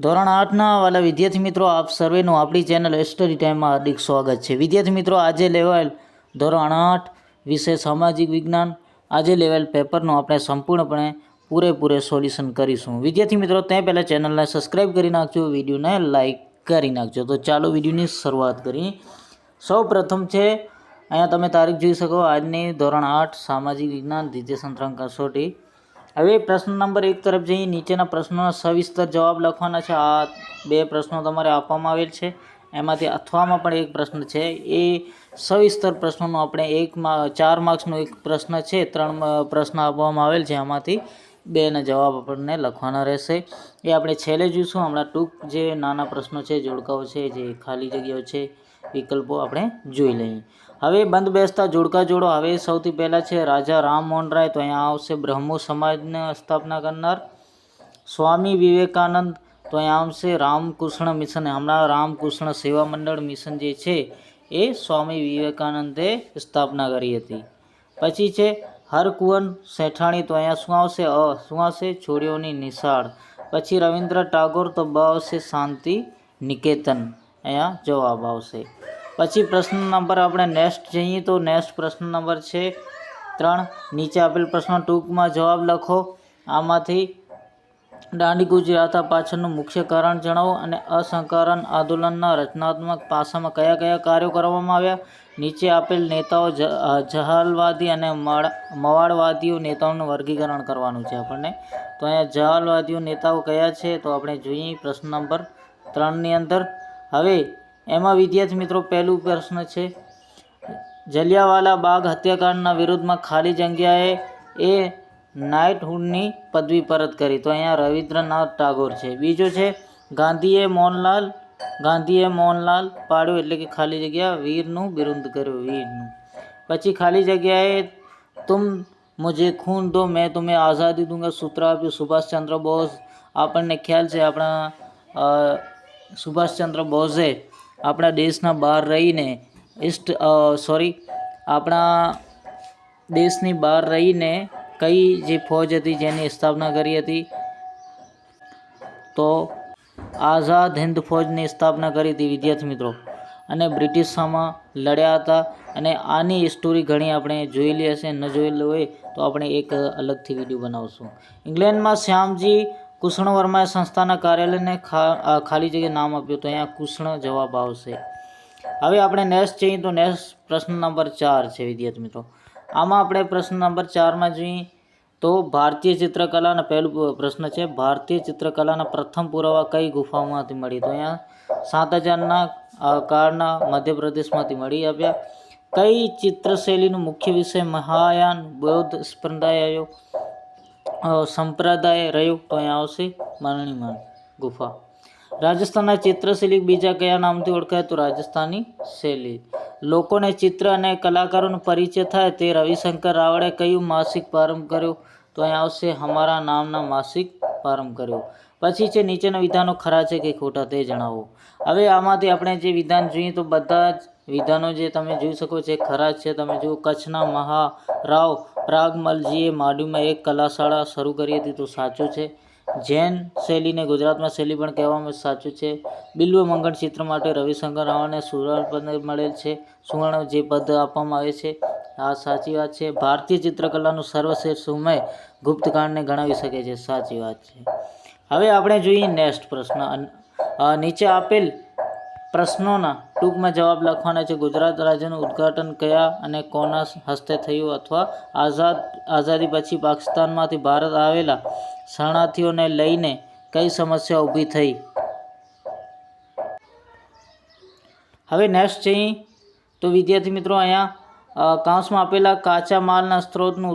ધોરણ 8ના વાલા વિદ્યાર્થી મિત્રો, આપ સર્વેનું આપણી ચેનલ સ્ટડી ટાઈમમાં હાર્દિક સ્વાગત છે. વિદ્યાર્થી મિત્રો, આજે લેવાયેલ ધોરણ 8 વિષય સામાજિક વિજ્ઞાન આજે લેવાયેલ પેપરનું આપણે સંપૂર્ણપણે પૂરેપૂરે સોલ્યુશન કરીશું. વિદ્યાર્થી મિત્રો, તે પહેલાં ચેનલને સબસ્ક્રાઈબ કરી નાખજો, વિડીયોને લાઇક કરી નાખજો. તો ચાલો વિડીયોની શરૂઆત કરીએ. સૌ પ્રથમ છે, અહીંયા તમે તારીખ જોઈ શકો, આજની ધોરણ 8 સામાજિક વિજ્ઞાન દ્વિતીય સત્રાંક કસોટી. હવે પ્રશ્ન નંબર 1 તરફ જઈએ. નીચેના પ્રશ્નોના સવિસ્તર જવાબ લખવાના છે. આ બે પ્રશ્નો તમારે આપવામાં આવેલ છે, એમાંથી અથવામાં પણ એક પ્રશ્ન છે. એ સવિસ્તર પ્રશ્નોનો આપણે 4 માર્ક્સનો એક પ્રશ્ન છે, 3 પ્રશ્ન આપવામાં આવેલ છે, આમાંથી 2ના જવાબ આપણને લખવાના રહેશે. એ આપણે છેલ્લે જોઈશું. હમણાં ટૂંક જે નાના પ્રશ્નો છે, જોડકાઓ છે, જે ખાલી જગ્યાઓ છે, વિકલ્પો આપણે જોઈ લઈએ. હવે બંધ બેસતા જોડકા જોડો. હવે સૌથી પહેલાં છે રાજા રામમોહન રાય, તો અહીંયા આવશે બ્રહ્મો સમાજને સ્થાપના કરનાર. સ્વામી વિવેકાનંદ, તો અહીંયા આવશે રામકૃષ્ણ મિશન. હમણાં રામકૃષ્ણ સેવા મંડળ મિશન જે છે એ સ્વામી વિવેકાનંદે સ્થાપના કરી હતી. પછી છે હરકુંવર શેઠાણી, તો અહીંયા શું આવશે? શું આવશે? છોડીઓની નિશાળ. પછી રવિન્દ્ર ટાગોર, તો બ આવશે શાંતિ નિકેતન, અહીંયા જવાબ આવશે. પછી પ્રશ્ન નંબર આપણે નેક્સ્ટ જઈએ. તો નેક્સ્ટ પ્રશ્ન નંબર છે 3. નીચે આપેલ પ્રશ્ન ટૂંકમાં જવાબ લખો. આમાંથી દાંડી કૂચ યાત્રા પાછળનું મુખ્ય કારણ જણાવો અને અસહકારણ આંદોલનના રચનાત્મક પાસામાં કયા કયા કાર્યો કરવામાં આવ્યા. નીચે આપેલ નેતાઓ જહાલવાદી અને મવાળવાદીઓ નેતાઓનું વર્ગીકરણ કરવાનું છે આપણને. તો અહીંયા જહાલવાદીઓ નેતાઓ કયા છે? તો આપણે જોઈએ પ્રશ્ન નંબર 3ની અંદર. હવે એમાં વિદ્યાર્થી મિત્રો, પહેલું પ્રશ્ન છે, જલિયાવાલા બાગ હત્યાકાંડના વિરોધમાં ખાલી જગ્યાએ એ નાઇટહુડની પદવી પરત કરી. તો અહીંયા રવિન્દ્રનાથ ટાગોર છે. બીજો છે, ગાંધીએ મોહનલાલ પાડ્યો, એટલે કે ખાલી જગ્યા વીરનું બિરુદ કર્યું, વીરનું. પછી ખાલી જગ્યાએ તુમ મુझे खून दो मैं तुम्हें आज़ादी दूंगा સૂત્ર આપ્યું સુભાષચંદ્ર બોઝ. આપણને ખ્યાલ છે, આપણા સુભાષચંદ્ર બોઝે આપણા દેશના બહાર રહીને આપણા દેશની બહાર રહીને કઈ જે ફોજ હતી જેની સ્થાપના કરી હતી? તો આઝાદ હિન્દ ફૌજની સ્થાપના કરી હતી વિદ્યાર્થી મિત્રો, અને બ્રિટિશ સામે લડ્યા હતા. અને આની સ્ટોરી ઘણી આપણે જોયેલી હશે, ન જોયેલી હોય તો આપણે એક અલગથી વિડીયો બનાવશું. ઇંગ્લેન્ડમાં શ્યામજી કૃષ્ણ વર્માએ સંસ્થાના કાર્યાલયને ખાલી જગ્યા નામ આપ્યું. તો અહીંયા કૃષ્ણ જવાબ આવશે. હવે આપણે નેક્સ્ટ જઈએ. તો નેક્સ્ટ પ્રશ્ન નંબર 4 છે વિદ્યાર્થી મિત્રો. આમાં આપણે પ્રશ્ન નંબર 4માં જોઈએ. તો ભારતીય ચિત્રકલાના પહેલું પ્રશ્ન છે, ભારતીય ચિત્રકલાના પ્રથમ પુરાવા કઈ ગુફાઓમાંથી મળી? તો અહીંયા 7000ના કાળના મધ્યપ્રદેશમાંથી મળી આવ્યા. કઈ ચિત્રશૈલીનું મુખ્ય વિષય મહાયાન બૌદ્ધ સંપ્રદાય રહ્યો? તો અહીંયા આવશે મરણીમાન ગુફા. રાજસ્થાનના ચિત્રશૈલી બીજા કયા નામથી ઓળખાય? તો રાજસ્થાની શૈલી. લોકોને ચિત્ર અને કલાકારોનો પરિચય થાય તે રવિશંકર રાવળે કયું માસિક પ્રારંભ કર્યો? તો અહીંયા આવશે હમારા નામના માસિક પ્રારંભ કર્યો. પછી છે, નીચેના વિધાનો ખરા છે કે ખોટા તે જણાવો. હવે આમાંથી આપણે જે વિધાન જોઈએ તો બધા જ વિધાનો જે તમે જોઈ શકો છો ખરા છે. તમે જુઓ, કચ્છના મહારાવ પ્રાગમલજીએ માંડવીમાં એક કલાશાળા શરૂ કરી હતી, તો સાચું છે. જૈન શૈલીને ગુજરાતમાં શૈલી પણ કહેવામાં, સાચું છે. બિલ્વ મંગળ ચિત્ર માટે રવિશંકર રાવળને સુવર્ણ મળેલ છે, સુવર્ણ જે પદ આપવામાં આવે છે, આ સાચી વાત છે. ભારતીય ચિત્રકલાનું સર્વશ્રેષ્ઠ સમય ગુપ્તકાળને ગણાવી શકે છે, સાચી વાત છે. હવે આપણે જોઈએ નેક્સ્ટ પ્રશ્ન. નીચે આપેલ પ્રશ્નોના ટૂંકમાં જવાબ લખવાના છે. ગુજરાત રાજ્યનું ઉદ્ઘાટન કયા અને કોના હસ્તે થયું? અથવા આઝાદી પછી પાકિસ્તાનમાંથી ભારત આવેલા શરણાર્થીઓને લઈને કઈ સમસ્યા ઊભી થઈ? હવે નેક્સ્ટ જઈએ. તો વિદ્યાર્થી મિત્રો, અહીંયા કાંસમાં આપેલા કાચા માલના સ્ત્રોતનું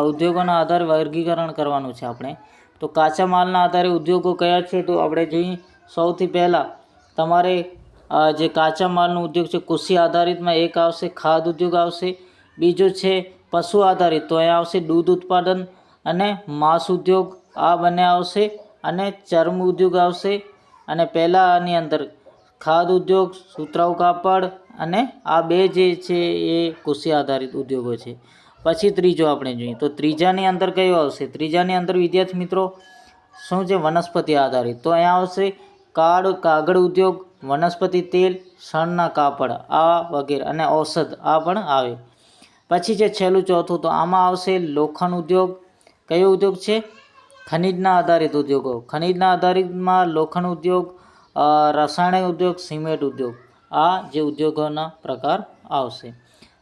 ઉદ્યોગોના આધારે વર્ગીકરણ કરવાનું છે આપણે. તો કાચા માલના આધારે ઉદ્યોગો કયા છે? તો આપણે જોઈએ. સૌથી પહેલાં તમારે જે કાચા માલનો ઉદ્યોગ છે, કૃષિ આધારિતમાં એક આવશે ખાદ ઉદ્યોગ આવશે. બીજો છે પશુ આધારિત, તો અહીંયા આવશે દૂધ ઉત્પાદન અને માંસ ઉદ્યોગ, આ બંને આવશે. અને ચર્મ ઉદ્યોગ આવશે. અને પહેલાંની અંદર ખાદ ઉદ્યોગ, સુતરાઉ કાપડ, અને આ બે જે છે એ કૃષિ આધારિત ઉદ્યોગો છે. પછી ત્રીજો આપણે જોઈએ. તો ત્રીજાની અંદર કયો આવશે? ત્રીજાની અંદર વિદ્યાર્થી મિત્રો શું છે? વનસ્પતિ આધારિત. તો અહીંયા આવશે કાગળ ઉદ્યોગ, વનસ્પતિ તેલ, શણના કાપડ આ વગેરે, અને ઔષધ આ પણ આવે. પછી છે છેલ્લું ચોથું, તો આમાં આવશે લોખંડ ઉદ્યોગ. કયો ઉદ્યોગ છે? ખનિજના આધારિત ઉદ્યોગો. ખનિજના આધારિતમાં લોખંડ ઉદ્યોગ, રાસાયણિક ઉદ્યોગ, સિમેન્ટ ઉદ્યોગ આ જે ઉદ્યોગોના પ્રકાર આવશે.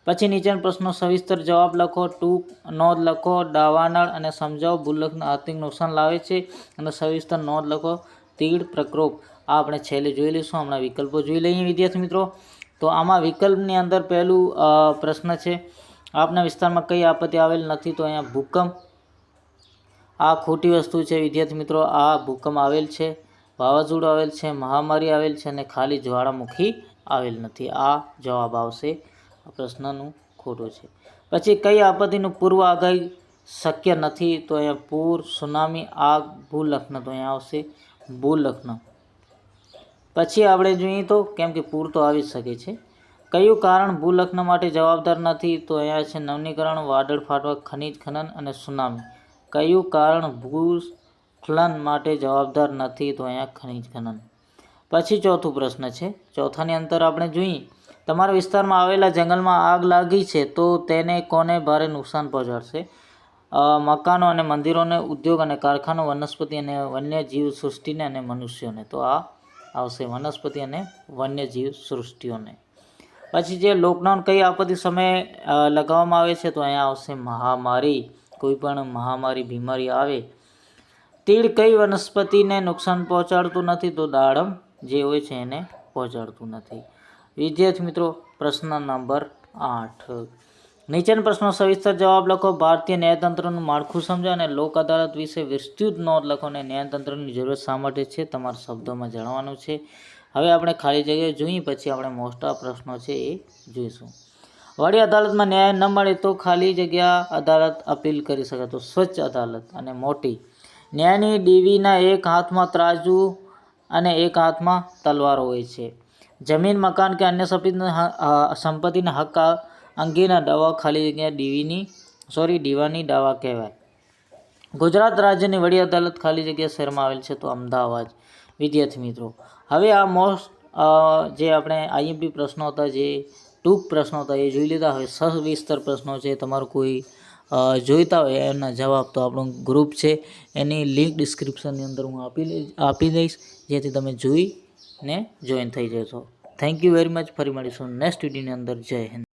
પછી નીચેના પ્રશ્નો સવિસ્તર જવાબ લખો, ટૂંક નોંધ લખો, દાવાનળ અને સમજાવો ભૂલકનું આર્થિક નુકસાન લાવે છે, અને સવિસ્તર નોંધ લખો. તીડ પ્રકોપ આ આપણે છેલ્લે જોઈ લઈશું. હમણાં વિકલ્પો જોઈ લઈએ વિદ્યાર્થી મિત્રો. તો આમાં વિકલ્પની અંદર પહેલું પ્રશ્ન છે, આપના વિસ્તારમાં કઈ આપત્તિ આવેલ નથી? તો અહીંયા ભૂકંપ આ ખોટી વસ્તુ છે વિદ્યાર્થી મિત્રો. આ ભૂકંપ આવેલ છે, વાવાઝોડું આવેલ છે, મહામારી આવેલ છે, અને ખાલી જ્વાળામુખી આવેલ નથી. આ જવાબ આવશે. આ પ્રશ્નનું ખોટું છે. પછી કઈ આપત્તિનું પૂર્વ આગાહી શક્ય નથી? તો અહીંયા પૂર, સુનામી, આગ, ભૂલગ્ન. તો અહીંયા આવશે ભૂલગ્ન. પછી આપણે જોઈએ તો કેમ કે પૂર તો આવી શકે છે. કયું કારણ ભૂલગ્ન માટે જવાબદાર નથી? તો અહીંયા છે નવીનીકરણ, વાદળ ફાટવા, ખનિજ ખનન અને સુનામી. કયું કારણ ભૂસ્ખલન માટે જવાબદાર નથી? તો અહીંયા ખનિજ ખનન. પછી ચોથું પ્રશ્ન છે. ચોથાની અંદર આપણે જોઈએ, તમારા વિસ્તારમાં આવેલા જંગલમાં આગ લાગી છે તો તેને કોને ભારે નુકસાન પહોંચાડશે? મકાનો અને મંદિરોને, ઉદ્યોગ અને કારખાનો, વનસ્પતિ અને વન્યજીવ સૃષ્ટિને, અને મનુષ્યોને. તો આ આવશે વનસ્પતિ અને વન્યજીવ સૃષ્ટિઓને. પછી જે લોકડાઉન કઈ આપત્તિ સમયે લગાવવામાં આવે છે? તો અહીંયા આવશે મહામારી. કોઈ પણ મહામારી બીમારી આવે. તીડ કઈ વનસ્પતિને નુકસાન પહોંચાડતું નથી? તો દાડમ જે હોય છે એને પહોંચાડતું નથી. વિદ્યાર્થી મિત્રો, પ્રશ્ન નંબર 8. નીચેના પ્રશ્નો સવિસ્તર જવાબ લખો. ભારતીય ન્યાયતંત્રનું માળખું સમજો અને લોક અદાલત વિશે વિસ્તૃત નોંધ લખો, અને ન્યાયતંત્રની જરૂરત શા માટે છે તમારા શબ્દોમાં જણાવવાનું છે. હવે આપણે ખાલી જગ્યાએ જોઈએ, પછી આપણે મોસ્ટ ઓફ પ્રશ્નો છે એ જોઈશું. વડી અદાલતમાં ન્યાય ન મળે તો ખાલી જગ્યા અદાલત અપીલ કરી શકે. તો સ્વચ્છ અદાલત. અને મોટી ન્યાયની ડીવીના એક હાથમાં ત્રાજુ અને એક હાથમાં તલવાર હોય છે. જમીન, મકાન કે અન્ય સંપત્તિના હક અંગેના દાવા ખાલી જગ્યા દીવાની દાવા કહેવાય. ગુજરાત રાજ્યની વડી અદાલત ખાલી જગ્યા શહેરમાં આવેલ છે. તો અમદાવાદ. વિદ્યાર્થી મિત્રો, હવે આ મોસ્ટ જે આપણે આઈએમપી પ્રશ્નો હતા, જે ટૂંક પ્રશ્નો હતા એ જોઈ લીધા. હવે સવિસ્તર પ્રશ્નો છે, તમારું કોઈ જોઈતા હોય એના જવાબ, તો આપણું ગ્રુપ છે એની લિંક ડિસ્ક્રિપ્શનની અંદર હું આપી દઈશ, જેથી તમે જોઈને જોઈન થઈ જશો. Thank you very much. ફરી મળીશું નેક્સ્ટ વિડીયોની અંદર. જય હિન્દ.